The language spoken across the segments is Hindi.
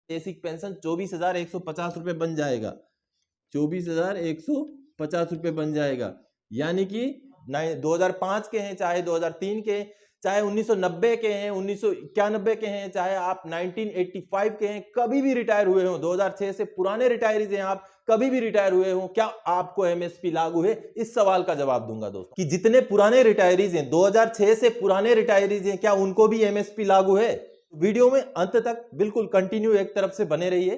बेसिक पेंशन 24,150 रुपये बन जाएगा। 24,150 रुपये बन जाएगा। यानी कि 2005 के हैं, चाहे 2003 के, चाहे 1990 के हैं, 1991 के हैं, चाहे आप 1985 के हैं, कभी भी रिटायर हुए हो, 2006 से पुराने रिटायरीज हैं आप, कभी भी रिटायर हुए हो, क्या आपको एमएसपी लागू है? इस सवाल का जवाब दूंगा दोस्तों कि जितने पुराने रिटायरीज हैं, 2006 से पुराने रिटायरीज हैं, क्या उनको भी एमएसपी लागू है? वीडियो में अंत तक बिल्कुल कंटिन्यू एक तरफ से बने रहिए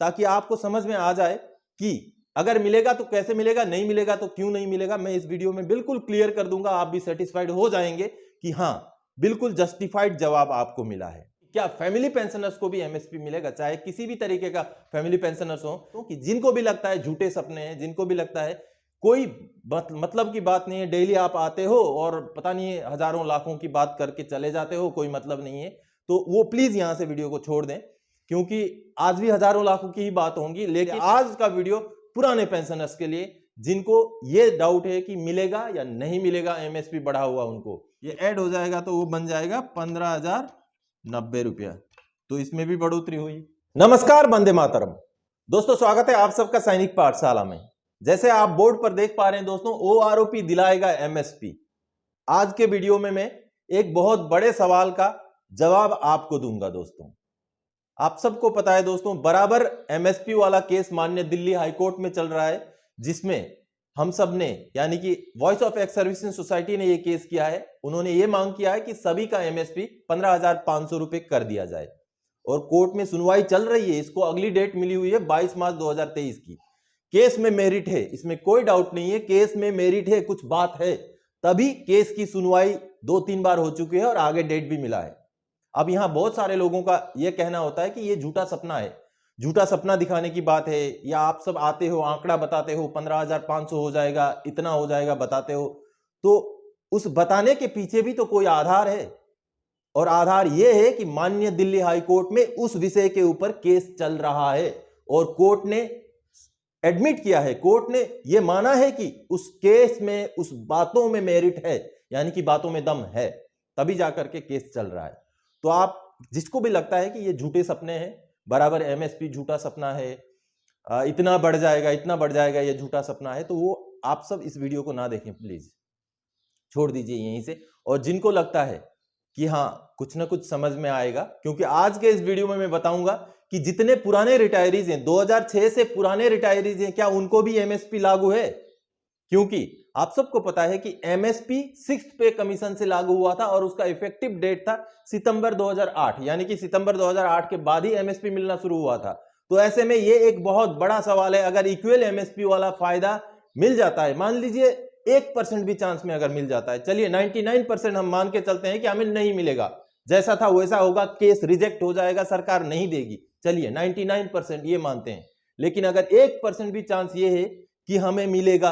ताकि आपको समझ में आ जाए कि अगर मिलेगा तो कैसे मिलेगा, नहीं मिलेगा तो क्यों नहीं मिलेगा। मैं इस वीडियो में बिल्कुल क्लियर कर दूंगा, आप भी सेटिस्फाइड हो जाएंगे कि हाँ बिल्कुल जस्टिफाइड जवाब आपको मिला है। क्या फैमिली पेंशनर्स को भी एमएसपी मिलेगा, चाहे किसी भी तरीके का फैमिली पेंशनर्स हो? तो कि जिनको भी लगता है झूठे सपने हैं, जिनको भी लगता है कोई मतलब की बात नहीं है, डेली आप आते हो और पता नहीं हजारों लाखों की बात करके चले जाते हो, कोई मतलब नहीं है, तो वो प्लीज यहां से वीडियो को छोड़ दें, क्योंकि आज भी हजारों लाखों की ही बात होंगी। लेकिन आज का वीडियो पुराने पेंशनर्स के लिए, जिनको ये डाउट है कि मिलेगा या नहीं मिलेगा एमएसपी बढ़ा हुआ, उनको ये ऐड हो जाएगा तो वो बन जाएगा 15,090 रुपया। तो इसमें भी बढ़ोतरी हुई। नमस्कार, वंदे मातरम दोस्तों, स्वागत है आप सबका सैनिक पाठशाला में। जैसे आप बोर्ड पर देख पा रहे हैं दोस्तों, ओआरओपी दिलाएगा एमएसपी। आज के वीडियो में मैं एक बहुत बड़े सवाल का जवाब आपको दूंगा दोस्तों। आप सबको पता है दोस्तों, बराबर एमएसपी वाला केस माननीय दिल्ली हाईकोर्ट में चल रहा है, जिसमें हम सब ने यानी कि voice of x services society ने यह केस किया है। उन्होंने ये मांग किया है कि सभी का एमएसपी 15,500 रुपए कर दिया जाए और कोर्ट में सुनवाई चल रही है। इसको अगली डेट मिली हुई है 22 मार्च 2023 की। केस में मेरिट है, इसमें कोई डाउट नहीं है, केस में मेरिट है, कुछ बात है, तभी केस की सुनवाई 2-3 बार हो चुकी है और आगे डेट भी मिला है। अब यहां बहुत सारे लोगों का यह कहना होता है कि यह झूठा सपना है, झूठा सपना दिखाने की बात है, या आप सब आते हो आंकड़ा बताते हो 15,500 हो जाएगा, इतना हो जाएगा बताते हो, तो उस बताने के पीछे भी तो कोई आधार है, और आधार यह है कि माननीय दिल्ली हाई कोर्ट में उस विषय के ऊपर केस चल रहा है और कोर्ट ने एडमिट किया है, कोर्ट ने यह माना है कि उस केस में उस बातों में मेरिट है, यानी कि बातों में दम है, तभी जाकर के केस चल रहा है। तो आप जिसको भी लगता है कि ये झूठे सपने हैं, बराबर एमएसपी झूठा सपना है, इतना बढ़ जाएगा, इतना बढ़ जाएगा, ये झूठा सपना है, तो वो आप सब इस वीडियो को ना देखें प्लीज, छोड़ दीजिए यहीं से। और जिनको लगता है कि हाँ कुछ ना कुछ समझ में आएगा, क्योंकि आज के इस वीडियो में मैं बताऊंगा कि जितने पुराने रिटायरीज हैं, 2006 से पुराने रिटायरीज हैं, क्या उनको भी एमएसपी लागू है? क्योंकि आप सबको पता है कि एमएसपी 6th पे कमीशन से लागू हुआ था और उसका इफेक्टिव डेट था सितंबर 2008, यानी कि सितंबर 2008 के बाद ही एमएसपी मिलना शुरू हुआ था। तो ऐसे में ये एक बहुत बड़ा सवाल है, अगर इक्वल एमएसपी वाला फायदा मिल जाता है, मान लीजिए 1% भी चांस में अगर मिल जाता है, चलिए 99% हम मान के चलते हैं कि हमें नहीं मिलेगा, जैसा था वैसा होगा, केस रिजेक्ट हो जाएगा, सरकार नहीं देगी, चलिए 99% ये मानते हैं। लेकिन अगर 1% भी चांस ये है कि हमें मिलेगा,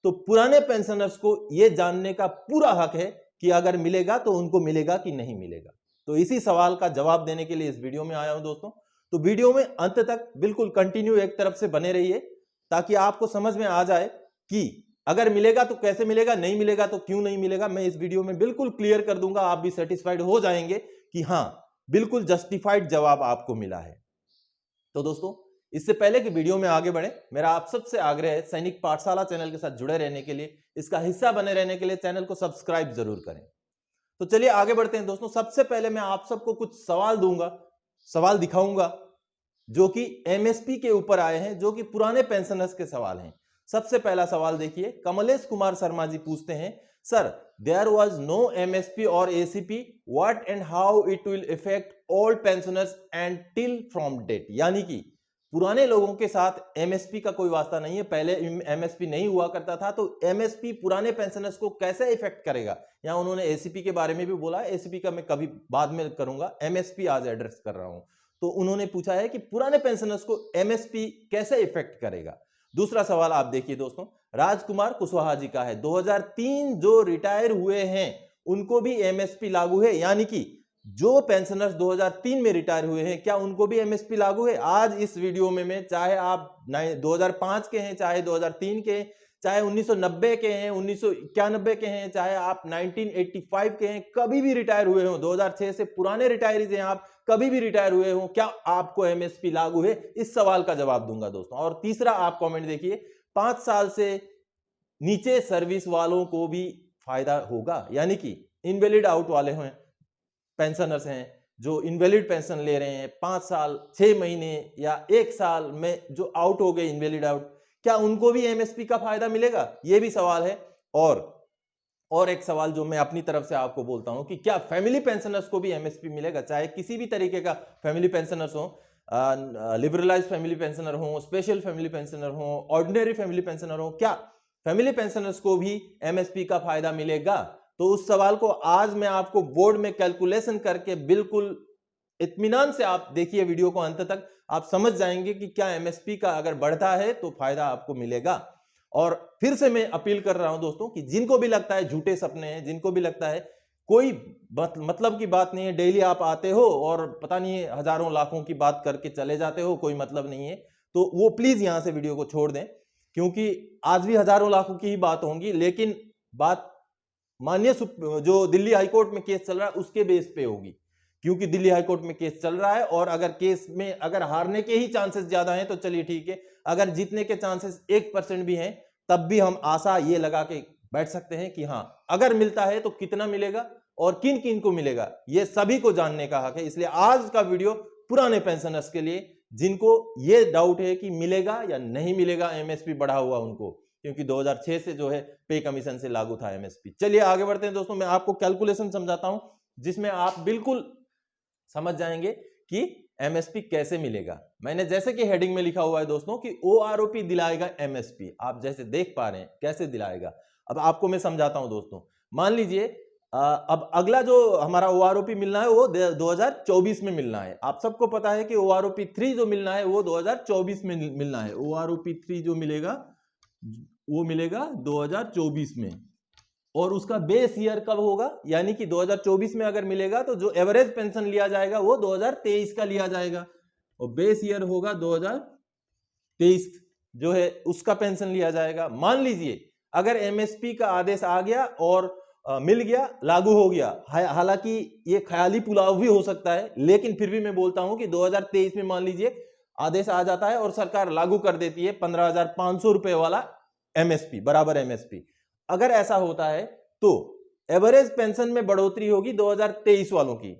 तो पुराने पेंशनर्स को यह जानने का पूरा हक है कि अगर मिलेगा तो उनको मिलेगा कि नहीं मिलेगा। तो इसी सवाल का जवाब देने के लिए इस वीडियो में आया हूं दोस्तों। तो वीडियो में अंत तक बिल्कुल कंटिन्यू एक तरफ से बने रहिए ताकि आपको समझ में आ जाए कि अगर मिलेगा तो कैसे मिलेगा, नहीं मिलेगा तो क्यों नहीं मिलेगा। मैं इस वीडियो में बिल्कुल क्लियर कर दूंगा, आप भी सेटिस्फाइड हो जाएंगे कि हाँ बिल्कुल जस्टिफाइड जवाब आपको मिला है। तो दोस्तों, इससे पहले कि वीडियो में आगे बढ़े, मेरा आप सबसे आग्रह है, सैनिक पाठशाला चैनल के साथ जुड़े रहने के लिए, इसका हिस्सा बने रहने के लिए चैनल को सब्सक्राइब जरूर करें। तो चलिए आगे बढ़ते हैं दोस्तों। सबसे पहले मैं आप सबको कुछ सवाल दूंगा, सवाल दिखाऊंगा जो कि एमएसपी के ऊपर आए हैं, जो कि पुराने पेंशनर्स के सवाल हैं। सबसे पहला सवाल देखिए, कमलेश कुमार शर्मा जी पूछते हैं, sir there was no MSP और ACP, what and how it will effect all pensioners and till from date. यानी कि पुराने लोगों के साथ एमएसपी का कोई वास्ता नहीं है, पहले एमएसपी नहीं हुआ करता था, तो एमएसपी पुराने पेंशनर्स को कैसे इफेक्ट करेगा। यहां उन्होंने एसीपी के बारे में भी बोला, एसीपी का मैं कभी बाद में करूंगा, एमएसपी आज एड्रेस कर रहा हूं। तो उन्होंने पूछा है कि पुराने पेंशनर्स को एमएसपी कैसे इफेक्ट करेगा। दूसरा सवाल आप देखिए दोस्तों, राजकुमार कुशवाहा जी का है, 2003 जो रिटायर हुए हैं उनको भी एमएसपी लागू है, यानी कि जो पेंशनर्स 2003 में रिटायर हुए हैं क्या उनको भी एमएसपी लागू है। आज इस वीडियो में मैं, चाहे आप 2005 के हैं, चाहे 2003 के, चाहे 1990 के हैं, 1991 के हैं, चाहे आप 1985 के हैं, कभी भी रिटायर हुए हो, 2006 से पुराने रिटायरीज हैं आप, कभी भी रिटायर हुए हो, क्या आपको एमएसपी लागू है? इस सवाल का जवाब दूंगा दोस्तों। और तीसरा आप कमेंट देखिए, 5 साल से नीचे सर्विस वालों को भी फायदा होगा, यानी कि इनवैलिड आउट वाले हैं, पेंशनर्स हैं जो इनवैलिड पेंशन ले रहे हैं 5 साल 6 महीने या 1 साल में जो आउट हो गए इनवैलिड आउट, क्या उनको भी एमएसपी का फायदा मिलेगा? ये भी सवाल है। और एक सवाल जो मैं अपनी तरफ से आपको बोलता हूं कि क्या फैमिली पेंशनर्स को भी एमएसपी मिलेगा? चाहे किसी भी तरीके का फैमिली पेंशनर्स हो, लिबरलाइज फैमिली पेंशनर हो, स्पेशल फैमिली पेंशनर हो, ऑर्डिनरी फैमिली पेंशनर हो, क्या फैमिली पेंशनर्स को भी एमएसपी का फायदा मिलेगा? तो उस सवाल को आज मैं आपको बोर्ड में कैलकुलेशन करके बिल्कुल इत्मीनान से आप देखिए वीडियो को अंत तक, आप समझ जाएंगे कि क्या एमएसपी का अगर बढ़ता है तो फायदा आपको मिलेगा। और फिर से मैं अपील कर रहा हूं दोस्तों कि जिनको भी लगता है झूठे सपने हैं, जिनको भी लगता है कोई मतलब की बात नहीं है, डेली आप आते हो और पता नहीं हजारों लाखों की बात करके चले जाते हो, कोई मतलब नहीं है, तो वो प्लीज यहां से वीडियो को छोड़ दें, क्योंकि आज भी हजारों लाखों की ही बात होंगी, लेकिन बात माननीय जो दिल्ली हाईकोर्ट में केस चल रहा है उसके बेस पे होगी, क्योंकि दिल्ली हाईकोर्ट में केस चल रहा है और अगर केस में अगर हारने के ही चांसेस ज्यादा हैं तो चलिए ठीक है, अगर जीतने के चांसेस 1% भी हैं तब भी हम आशा ये लगा के बैठ सकते हैं कि हाँ अगर मिलता है तो कितना मिलेगा और किन किन को मिलेगा, ये सभी को जानने का हक है। इसलिए आज का वीडियो पुराने पेंशनर्स के लिए जिनको ये डाउट है कि मिलेगा या नहीं मिलेगा एमएसपी बढ़ा हुआ उनको, क्योंकि 2006 से जो है पे कमीशन से लागू था एमएसपी। चलिए आगे बढ़ते हैं दोस्तों, मैं आपको कैलकुलेशन समझाता हूं जिसमें आप बिल्कुल समझ जाएंगे कि एमएसपी कैसे मिलेगा। मैंने जैसे कि हेडिंग में लिखा हुआ है दोस्तों कि ओआरओपी दिलाएगा एमएसपी, आप जैसे देख पा रहे हैं कैसे दिलाएगा। अब आपको मैं समझाता हूं दोस्तों। मान लीजिए अब अगला जो हमारा ओआरओपी मिलना है वो 2024 में मिलना है। आप सबको पता है कि ओआरओपी 3 जो मिलना है वो 2024 में मिलना है। ओआरओपी 3 जो मिलेगा वो मिलेगा 2024 में, और उसका बेस ईयर कब होगा, यानी कि 2024 में अगर मिलेगा तो जो एवरेज पेंशन लिया जाएगा वो 2023 का लिया जाएगा, और बेस ईयर होगा 2023 जो है उसका पेंशन लिया जाएगा। मान लीजिए अगर एमएसपी का आदेश आ गया और मिल गया, लागू हो गया, हालांकि ये ख्याली पुलाव भी हो सकता है, लेकिन फिर भी मैं बोलता हूं कि 2023 में मान लीजिए आदेश आ जाता है और सरकार लागू कर देती है 15,500 रुपए वाला एमएसपी, बराबर एमएसपी। अगर ऐसा होता है तो एवरेज पेंशन में बढ़ोतरी होगी 2023 वालों की,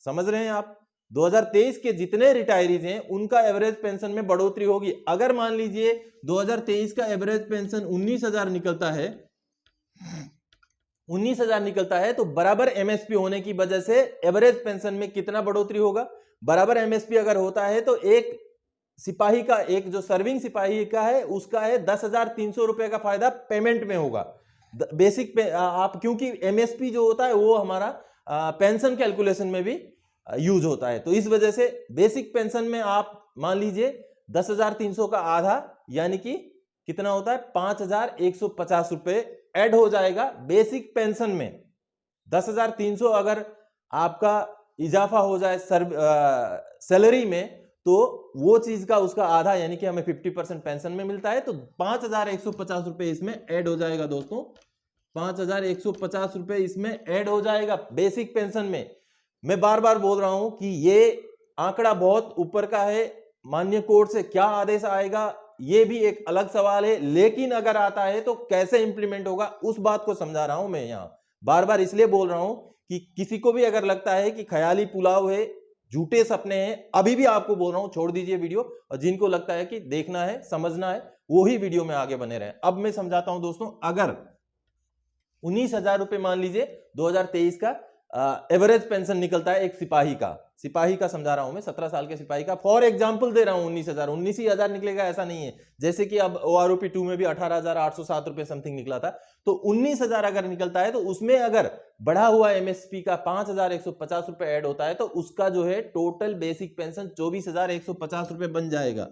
समझ रहे हैं आप? 2023 के जितने रिटायरीज हैं उनका एवरेज पेंशन में बढ़ोतरी होगी। अगर मान लीजिए 2023 का एवरेज पेंशन 19,000 निकलता है, 19,000 निकलता है, तो बराबर एमएसपी होने की वजह से एवरेज पेंशन में कितना बढ़ोतरी होगा? बराबर एमएसपी अगर होता है तो एक सिपाही का, एक जो सर्विंग सिपाही का है उसका है 10,300 रुपए का फायदा पेमेंट में होगा बेसिक पे। आप क्योंकि एमएसपी जो होता है वो हमारा पेंशन कैलकुलेशन में भी यूज होता है, तो इस वजह से बेसिक पेंशन में आप मान लीजिए 10,300 का आधा यानी कि कितना होता है 5,150 रुपए ऐड हो जाएगा बेसिक पेंशन में। 10,300 अगर आपका इजाफा हो जाए सैलरी में तो वो चीज का उसका आधा यानी कि हमें 50% पेंशन में मिलता है, तो 5,150 रुपए इसमें ऐड हो जाएगा दोस्तों। 5,150 रुपए इसमें ऐड हो जाएगा बेसिक पेंशन में। मैं बार बार बोल रहा हूं कि ये आंकड़ा बहुत ऊपर का है, माननीय कोर्ट से क्या आदेश आएगा ये भी एक अलग सवाल है, लेकिन अगर आता है तो कैसे इंप्लीमेंट होगा उस बात को समझा रहा हूं मैं यहां। बार बार इसलिए बोल रहा हूं कि किसी को भी अगर लगता है कि ख्याली पुलाव है, झूठे सपने हैं, अभी भी आपको बोल रहा हूं छोड़ दीजिए वीडियो, और जिनको लगता है कि देखना है समझना है वो ही वीडियो में आगे बने रहे। अब मैं समझाता हूं दोस्तों, अगर 19,000 रुपए मान लीजिए 2023 का एवरेज पेंशन निकलता है एक सिपाही का समझा रहा हूं मैं, 17 साल के सिपाही का फॉर एग्जांपल दे रहा हूं। 19,000 निकलेगा ऐसा नहीं है, जैसे कि अब ओआरओपी 2 में भी 18,807 रुपए समथिंग निकला था, तो 19,000 अगर निकलता है तो उसमें अगर बढ़ा हुआ एमएसपी का 5,150 रुपए ऐड होता है तो उसका जो है टोटल बेसिक पेंशन 24,150 रुपए बन जाएगा।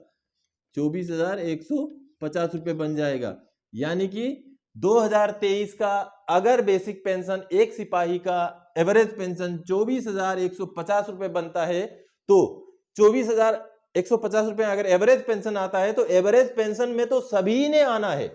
24,150 रुपए बन जाएगा, यानी कि 2023 का अगर बेसिक पेंशन एक सिपाही का एवरेज पेंशन 24,150 रुपए बनता है, तो 24,150 रुपए अगर एवरेज पेंशन आता है तो एवरेज पेंशन में तो सभी ने आना है।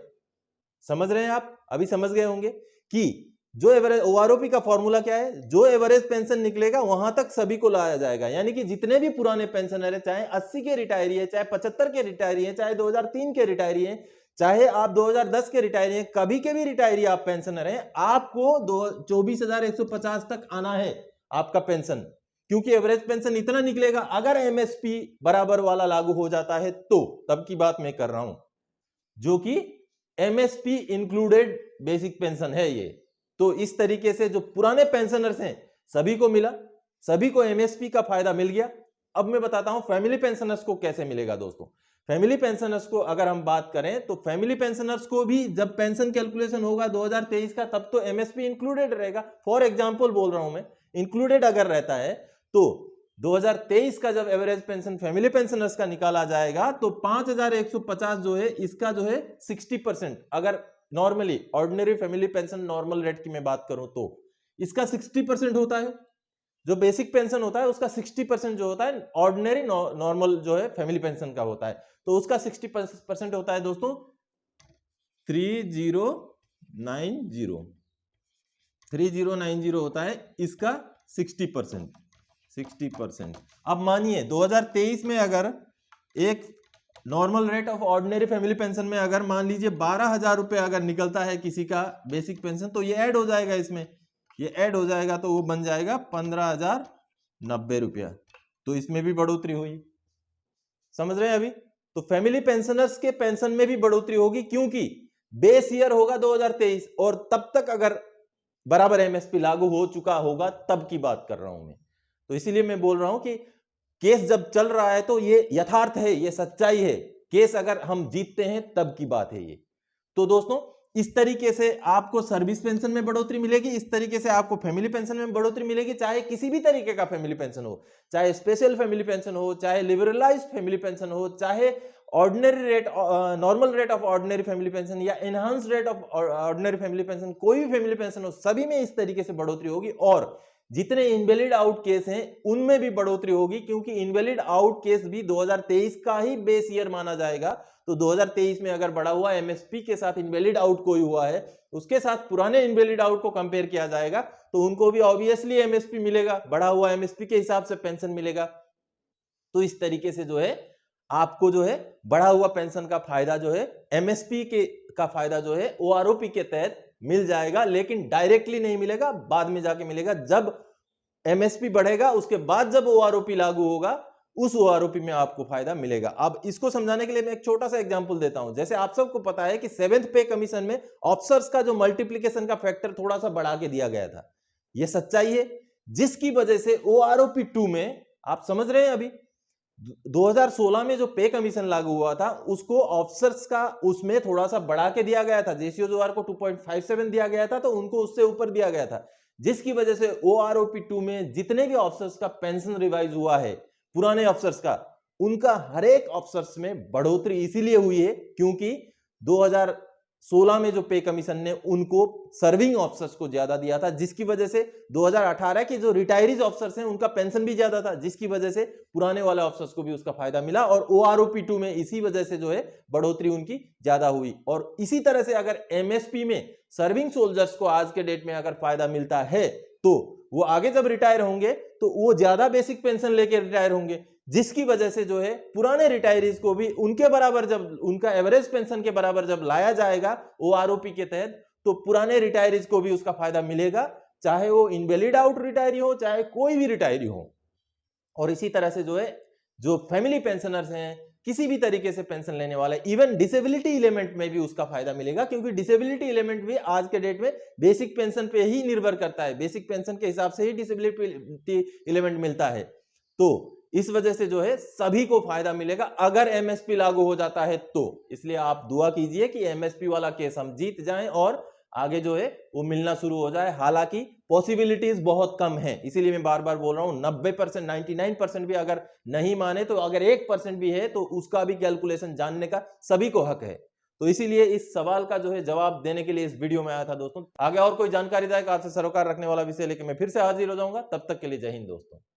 समझ रहे हैं आप? अभी समझ गए होंगे कि जो एवरेज ओआरओपी का फॉर्मूला क्या है, जो एवरेज पेंशन निकलेगा वहां तक सभी को लाया जाएगा, यानी कि जितने भी पुराने पेंशनर है, चाहे 80 के रिटायरी है, चाहे 75 के रिटायरी है, चाहे 2003 के रिटायरी है, चाहे आप 2010 के रिटायरी हैं, कभी के भी रिटायरी आप पेंशनर हैं, आपको 24,150 तक आना है आपका पेंशन, क्योंकि एवरेज पेंशन इतना निकलेगा। अगर एमएसपी बराबर वाला लागू हो जाता है तो तब की बात मैं कर रहा हूं, जो कि एमएसपी इंक्लूडेड बेसिक पेंशन है ये। तो इस तरीके से जो पुराने पेंशनर्स हैं सभी को मिला, सभी को एमएसपी का फायदा मिल गया। अब मैं बताता हूं फैमिली पेंशनर्स को कैसे मिलेगा दोस्तों। फैमिली पेंशनर्स को अगर हम बात करें तो फैमिली पेंशनर्स को भी जब पेंशन कैलकुलेशन होगा 2023 का, तब तो एमएसपी इंक्लूडेड रहेगा। फॉर एग्जांपल बोल रहा हूं मैं, इंक्लूडेड अगर रहता है तो 2023 का जब एवरेज पेंशन फैमिली पेंशनर्स का निकाला जाएगा तो 5,150 जो है इसका जो है 60%, अगर normally ordinary family pension normal rate की मैं बात करूं तो इसका 60% होता है। जो बेसिक पेंशन होता है उसका 60% जो होता है ऑर्डिनरी नॉर्मल जो है फैमिली पेंशन का होता है, तो उसका 60% होता है दोस्तों 3090 होता है इसका 60%। अब मानिए 2023 में अगर एक normal rate of ordinary family pension में अगर मान लीजिए 12,000 रुपए अगर निकलता है किसी का बेसिक पेंशन, तो ये ऐड हो जाएगा, इसमें ये ऐड हो जाएगा तो वो बन जाएगा 15,090 रुपया। तो इसमें भी बढ़ोतरी हुई, समझ रहे हैं अभी। तो फैमिली पेंशनर्स के पेंशन में भी बढ़ोतरी होगी, क्योंकि बेस ईयर होगा 2023 और तब तक अगर बराबर एमएसपी लागू हो चुका होगा तब की बात कर रहा हूं मैं। तो इसीलिए मैं बोल रहा हूं कि केस जब चल रहा है तो ये यथार्थ है, ये सच्चाई है। केस अगर हम जीतते हैं तब की बात है ये। तो दोस्तों इस तरीके से आपको सर्विस पेंशन में बढ़ोतरी मिलेगी, इस तरीके से आपको फैमिली पेंशन में बढ़ोतरी मिलेगी, चाहे किसी भी तरीके का फैमिली पेंशन हो, चाहे स्पेशल फैमिली पेंशन हो, चाहे लिबरलाइज्ड फैमिली पेंशन हो, चाहे ordinary rate normal rate of ordinary family pension या enhance rate of ordinary family pension, कोई भी फैमिली पेंशन हो, सभी में इस तरीके से बढ़ोतरी होगी। और जितने इनवैलिड आउट केस हैं उनमें भी बढ़ोतरी होगी, क्योंकि इनवैलिड आउट केस भी 2023 का ही बेस ईयर माना जाएगा। तो 2023 में अगर बढ़ा हुआ एमएसपी के साथ इनवैलिड आउट कोई हुआ है, उसके साथ पुराने इनवैलिड आउट को कंपेयर किया जाएगा, तो उनको भी ऑब्वियसली एमएसपी मिलेगा, बढ़ा हुआ एमएसपी के हिसाब से पेंशन मिलेगा। तो इस तरीके से जो है आपको जो है बढ़ा हुआ पेंशन का फायदा जो है एमएसपी के का फायदा जो है ओआरओपी के तहत मिल जाएगा, लेकिन डायरेक्टली नहीं मिलेगा, बाद में जाके मिलेगा। जब एमएसपी बढ़ेगा उसके बाद जब ओआरओपी लागू होगा उस ओआरओपी में आपको फायदा मिलेगा। अब इसको समझाने के लिए मैं एक छोटा सा एग्जांपल देता हूं। जैसे आप सबको पता है कि 7th पे कमीशन में ऑफिसर्स का जो मल्टीप्लिकेशन का फैक्टर थोड़ा सा बढ़ा के दिया गया था, यह सच्चाई है, जिसकी वजह से ओआरओपी 2 में आप समझ रहे हैं अभी 2016 में जो पे कमीशन लागू हुआ था उसको ऑफिसर्स का उसमें थोड़ा सा बढ़ा के दिया गया था, जेसीओ को 2.57 दिया गया था, तो उनको उससे ऊपर दिया गया था, जिसकी वजह से ओआरओपी 2 में जितने भी ऑफिसर्स का पेंशन रिवाइज हुआ है पुराने ऑफिसर्स का, उनका हर एक ऑफिसर्स में बढ़ोतरी इसीलिए हुई है क्योंकि 2016 में जो पे कमीशन ने उनको सर्विंग ऑफिसर्स को ज्यादा दिया था, जिसकी वजह से 2018 के जो रिटायरीज ऑफिसर्स हैं उनका पेंशन भी ज्यादा था, जिसकी वजह से पुराने वाले ऑफिसर्स को भी उसका फायदा मिला। और ओआरओपी 2 में इसी वजह से जो है बढ़ोतरी उनकी ज्यादा हुई। और इसी तरह से अगर एमएसपी में सर्विंग सोल्जर्स को आज के डेट में अगर फायदा मिलता है तो वो आगे जब रिटायर होंगे तो वो ज्यादा बेसिक पेंशन लेके रिटायर होंगे, जिसकी वजह से जो है पुराने रिटायरीज को भी उनके बराबर जब उनका एवरेज पेंशन के बराबर जब लाया जाएगा ओआरओपी के तहत, तो पुराने रिटायरीज को भी उसका फायदा मिलेगा, चाहे वो इनवैलिड आउट रिटायरी हो चाहे कोई भी रिटायरी हो। और इसी तरह से जो है जो फैमिली पेंशनर्स हैं, किसी भी तरीके से पेंशन लेने वाले, इवन डिसेबिलिटी एलिमेंट में भी उसका फायदा मिलेगा, क्योंकि डिसेबिलिटी एलिमेंट भी आज के डेट में बेसिक पेंशन पे ही निर्भर करता है, बेसिक पेंशन के हिसाब से ही डिसेबिलिटी एलिमेंट मिलता है। तो इस वजह से जो है सभी को फायदा मिलेगा अगर एमएसपी लागू हो जाता है तो। इसलिए आप दुआ कीजिए कि एमएसपी वाला केस हम जीत जाएं और आगे जो है वो मिलना शुरू हो जाए। हालांकि पॉसिबिलिटीज बहुत कम है, इसीलिए मैं बार बार बोल रहा हूं 90% 99% भी अगर नहीं माने तो अगर 1% भी है तो उसका भी कैलकुलेशन जानने का सभी को हक है। तो इसीलिए इस सवाल का जो है जवाब देने के लिए इस वीडियो में आया था दोस्तों। आगे और कोई जानकारीदायक आपसे सरोकार रखने वाला विषय लेकर मैं फिर से हाजिर हो जाऊंगा। तब तक के लिए जय हिंद दोस्तों।